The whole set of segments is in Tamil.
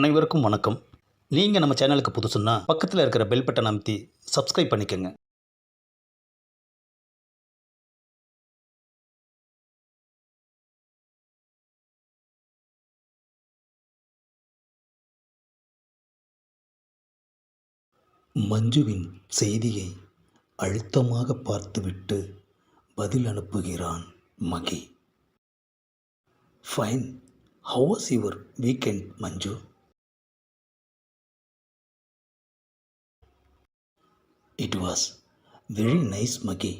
அனைவருக்கும் வணக்கம். நீங்கள் நம்ம சேனலுக்கு புதுசுன்னா பக்கத்தில் இருக்கிற பெல் பட்டன் அமைத்தி சப்ஸ்கிரைப் பண்ணிக்கோங்க. மஞ்சுவின் செய்தியை அழுத்தமாக பார்த்துவிட்டு பதில் அனுப்புகிறான் Mahi. Fine. How was your weekend Manju? It was very nice Mahi.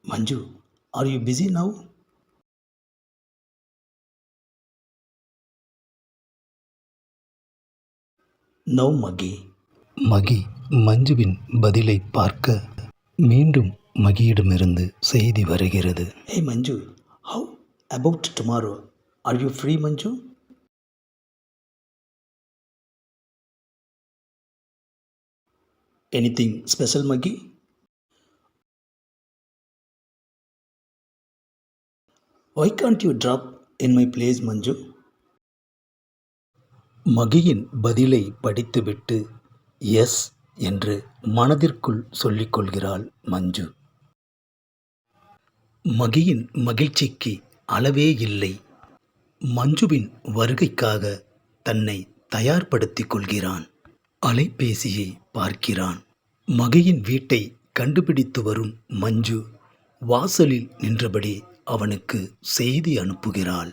Manju, are you busy now? No Mahi. Mahi மஞ்சுவின் பதிலை பார்க்க மீண்டும் மகியிடமிருந்து செய்தி வருகிறது. Hey Manju, how about tomorrow? Are you free Manju? Anything special Mahi? Why can't you drop in my place Manju? மகியின் பதிலை படித்துவிட்டு எஸ் என்று மனதிற்குள் சொல்லிக்கொள்கிறாள் மஞ்சு. மகியின் மகிழ்ச்சிக்கு அளவே இல்லை. மஞ்சுவின் வருகைக்காக தன்னை தயார்படுத்திக் கொள்கிறான். அலைபேசியை பார்க்கிறான். மகியின் வீட்டை கண்டுபிடித்து வரும் மஞ்சு வாசலில் நின்றபடி அவனுக்கு செய்தி அனுப்புகிறாள்.